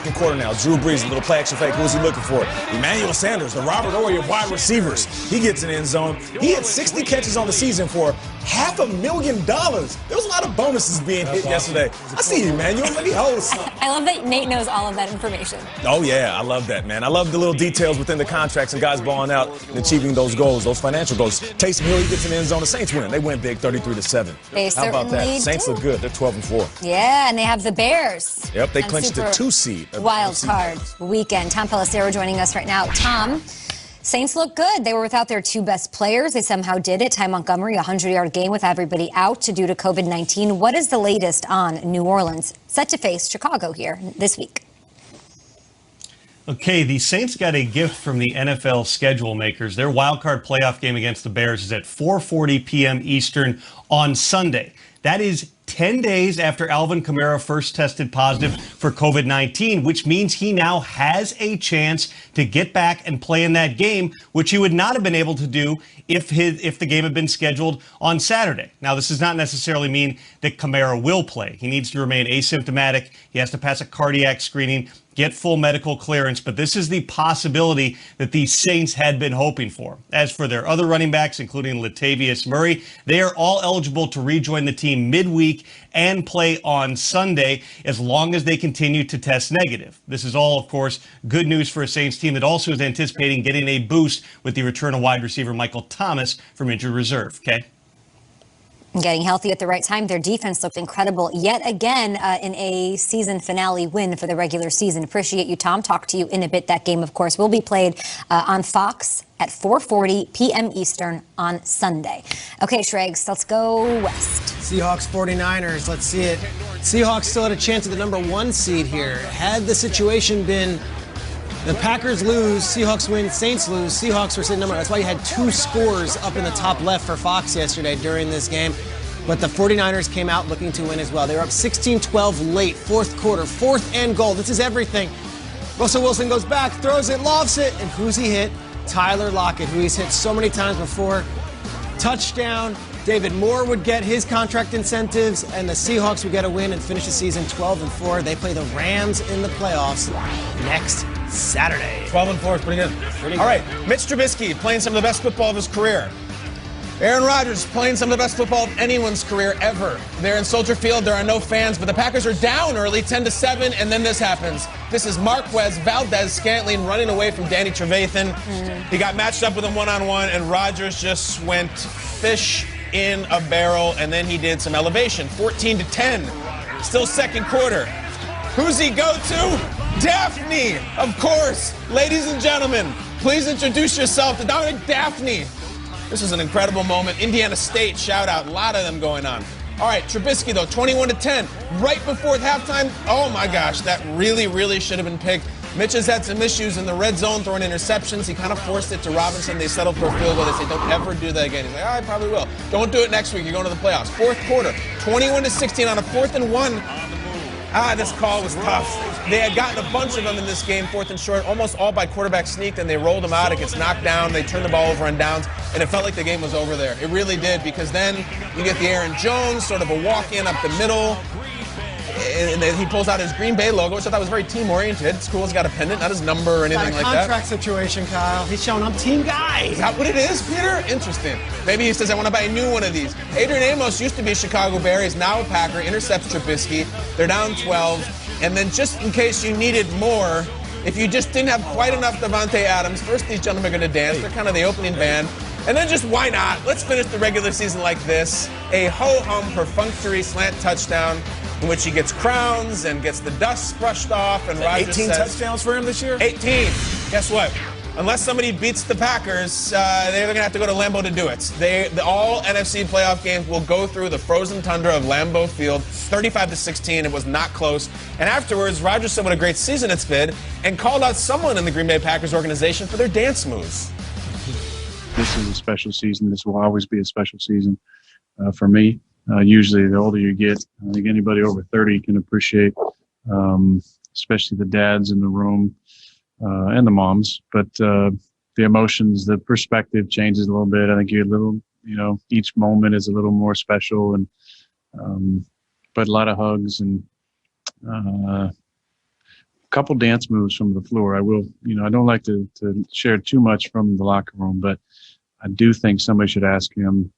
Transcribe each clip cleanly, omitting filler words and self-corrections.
Quarter now. Drew Brees, a little play action fake. Who's he looking for? Emmanuel Sanders, the Robert Ory of wide receivers. He gets in the end zone. He had 60 catches on the season for $500,000. There was a lot of bonuses being hit yesterday. I see you, Emmanuel. Let me host. I love that Nate knows all of that information. Oh, yeah. I love that, man. I love the little details within the contracts and guys balling out and achieving those goals, those financial goals. Taysom Hill, he gets in the end zone. The Saints win. They win big, 33-7. They How about that? Saints look good. They're 12-4. Yeah, and they have the Bears. Yep, they clinched the 2 seed. Wild card weekend. Tom Pelissero joining us right now. Tom, Saints look good. They were without their 2 best players. They somehow did it. Ty Montgomery, a 100-yard game with everybody out due to COVID-19. What is the latest on New Orleans set to face Chicago here this week? Okay, the Saints got a gift from the NFL schedule makers. Their wildcard playoff game against the Bears is at 4:40 p.m. Eastern on Sunday. That is 10 days after Alvin Kamara first tested positive for COVID-19, which means he now has a chance to get back and play in that game, which he would not have been able to do if the game had been scheduled on Saturday. Now, this does not necessarily mean that Kamara will play. He needs to remain asymptomatic. He has to pass a cardiac screening, get full medical clearance, but this is the possibility that the Saints had been hoping for. As for their other running backs, including Latavius Murray, they are all eligible to rejoin the team midweek and play on Sunday as long as they continue to test negative. This is all, of course, good news for a Saints team that also is anticipating getting a boost with the return of wide receiver Michael Thomas from injured reserve. Okay. Getting healthy at the right time. Their defense looked incredible yet again in a season finale win for the regular season. Appreciate you, Tom. Talk to you in a bit. That game, of course, will be played on Fox at 4:40 p.m. Eastern on Sunday. Okay, Shregs, let's go west. Seahawks 49ers. Let's see it. Seahawks still had a chance at the number 1 seed here. Had the situation been the Packers lose, Seahawks win, Saints lose, Seahawks were sitting number. That's why you had 2 scores up in the top left for Fox yesterday during this game. But the 49ers came out looking to win as well. They were up 16-12 late, 4th quarter, 4th and goal. This is everything. Russell Wilson goes back, throws it, lofts it, and who's he hit? Tyler Lockett, who he's hit so many times before. Touchdown. David Moore would get his contract incentives, and the Seahawks would get a win and finish the season 12-4. They play the Rams in the playoffs next Saturday. 12-4 is pretty good. All right, Mitch Trubisky playing some of the best football of his career. Aaron Rodgers playing some of the best football of anyone's career ever. They're in Soldier Field. There are no fans, but the Packers are down early, 10-7, and then this happens. This is Marquez Valdez-Scantling running away from Danny Trevathan. He got matched up with him one-on-one, and Rodgers just went fish in a barrel, and then he did some elevation. 14-10. Still second quarter. Who's he go to? Daphne, of course. Ladies and gentlemen, please introduce yourself to Dominic Daphne. This is an incredible moment. Indiana State, shout out. A lot of them going on. All right, Trubisky, though, 21-10. Right before halftime, oh, my gosh, that really, really should have been picked. Mitch has had some issues in the red zone throwing interceptions. He kind of forced it to Robinson. They settled for a field goal. They say, don't ever do that again. He's like, I probably will. Don't do it next week. You're going to the playoffs. 4th quarter, 21-16 on a 4th and 1. This call was tough. They had gotten a bunch of them in this game, 4th and short, almost all by quarterback sneak. Then they rolled them out. It gets knocked down. They turned the ball over on downs, and it felt like the game was over there. It really did, because then you get the Aaron Jones, sort of a walk-in up the middle. And then he pulls out his Green Bay logo, which I thought was very team-oriented. It's cool. He's got a pendant, not his number or anything like that. Contract situation, Kyle. He's showing I'm team guy. Is that what it is, Peter? Interesting. Maybe he says, I want to buy a new one of these. Adrian Amos used to be a Chicago Bear. He's now a Packer. Intercepts Trubisky. They're down 12. And then just in case you needed more, if you just didn't have quite enough Devontae Adams, first these gentlemen are going to dance. They're kind of the opening band. And then just why not? Let's finish the regular season like this. A ho-hum perfunctory slant touchdown in which he gets crowns and gets the dust brushed off. And Rodgers 18 says, touchdowns for him this year? 18. Guess what? Unless somebody beats the Packers, they're going to have to go to Lambeau to do it. All NFC playoff games will go through the frozen tundra of Lambeau Field, 35-16. It was not close. And afterwards, Rodgers said what a great season it's been and called out someone in the Green Bay Packers organization for their dance moves. This is a special season. This will always be a special season for me. Usually, the older you get, I think anybody over 30 can appreciate, especially the dads in the room and the moms. But the emotions, the perspective changes a little bit. I think you're a little, each moment is a little more special, and but a lot of hugs and couple dance moves from the floor. I will, I don't like to share too much from the locker room, but I do think somebody should ask him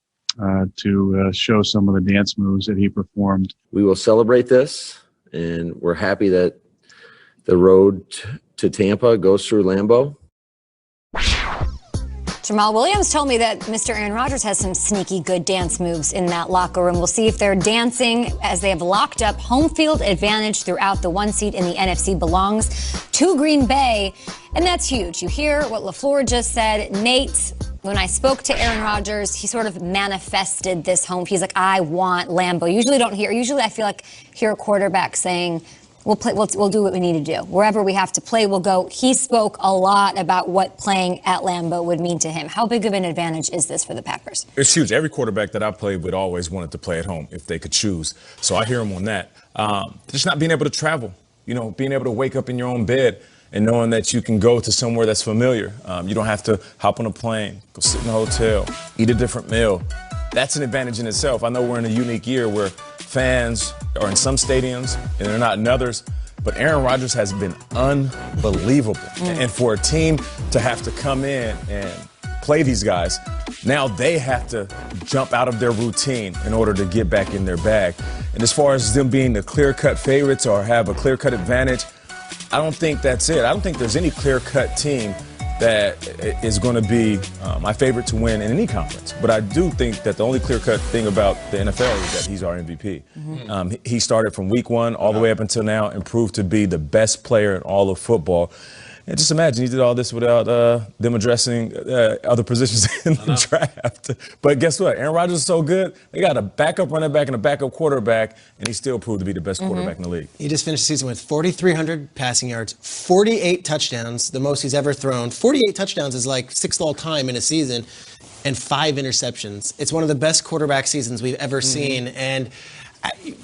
to show some of the dance moves that he performed. We will celebrate this, and we're happy that the road to Tampa goes through Lambeau. Jamal Williams told me that Mr. Aaron Rodgers has some sneaky good dance moves in that locker room. We'll see if they're dancing as they have locked up home field advantage throughout the 1 seed in the NFC belongs to Green Bay, and that's huge. You hear what LaFleur just said. Nate, when I spoke to Aaron Rodgers, he sort of manifested this home. He's like, I want Lambeau. Usually I feel like hear a quarterback saying, we'll do what we need to do. Wherever we have to play, we'll go. He spoke a lot about what playing at Lambeau would mean to him. How big of an advantage is this for the Packers? It's huge. Every quarterback that I played with always wanted to play at home if they could choose. So I hear him on that. Just not being able to travel, being able to wake up in your own bed and knowing that you can go to somewhere that's familiar. You don't have to hop on a plane, go sit in a hotel, eat a different meal. That's an advantage in itself. I know we're in a unique year where fans are in some stadiums and they're not in others, but Aaron Rodgers has been unbelievable. And for a team to have to come in and play these guys, now they have to jump out of their routine in order to get back in their bag. And as far as them being the clear-cut favorites or have a clear-cut advantage, I don't think that's it. I don't think there's any clear-cut team that is going to be my favorite to win in any conference. But I do think that the only clear-cut thing about the NFL is that he's our MVP. He started from week 1 all the way up until now and proved to be the best player in all of football. And just imagine he did all this without them addressing other positions in the draft. But guess what? Aaron Rodgers is so good. They got a backup running back and a backup quarterback, and he still proved to be the best quarterback in the league. He just finished the season with 4,300 passing yards, 48 touchdowns, the most he's ever thrown. 48 touchdowns is like 6th all-time in a season, and 5 interceptions. It's one of the best quarterback seasons we've ever seen, and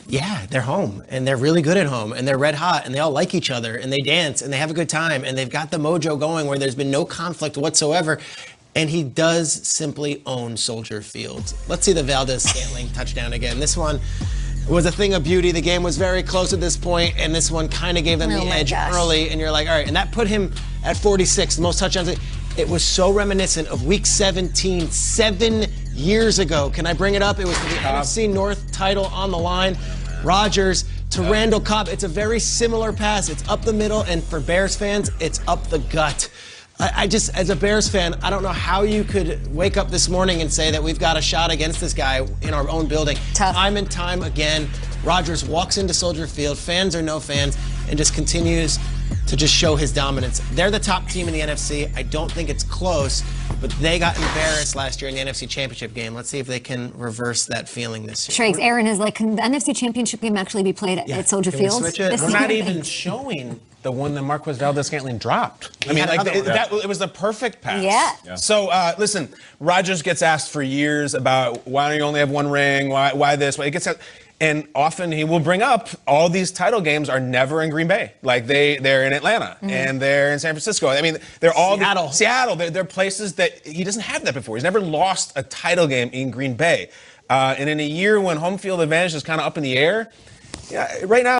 yeah, they're home, and they're really good at home, and they're red hot, and they all like each other, and they dance, and they have a good time, and they've got the mojo going where there's been no conflict whatsoever, and he does simply own Soldier Field. Let's see the Valdez-Scantling touchdown again. This one was a thing of beauty. The game was very close at this point, and this one kind of gave them the edge early, and you're like, all right, and that put him at 46, the most touchdowns. It was so reminiscent of Week 17, 7 years ago. Can I bring it up? It was for the NFC North title on the line. Rodgers to Randall Cobb. It's a very similar pass. It's up the middle, and for Bears fans, it's up the gut. I just, as a Bears fan, I don't know how you could wake up this morning and say that we've got a shot against this guy in our own building. Tough. Time and time again, Rodgers walks into Soldier Field, fans or no fans, and just continues to just show his dominance. They're the top team in the NFC. I don't think it's close, but they got embarrassed last year in the NFC Championship game. Let's see if they can reverse that feeling this year. Triggs, Aaron is like, can the NFC Championship game actually be played at Soldier Field? We're not even showing the one that Marquez Valdez-Scantling dropped. I mean, like it was the perfect pass. Yeah. So listen, Rodgers gets asked for years about why do you only have 1 ring? Why this? Why he gets asked. And often he will bring up all these title games are never in Green Bay. Like they're in Atlanta and they're in San Francisco. I mean, they're all Seattle. They're places that he doesn't have that before. He's never lost a title game in Green Bay. And in a year when home field advantage is kind of up in the air, right now.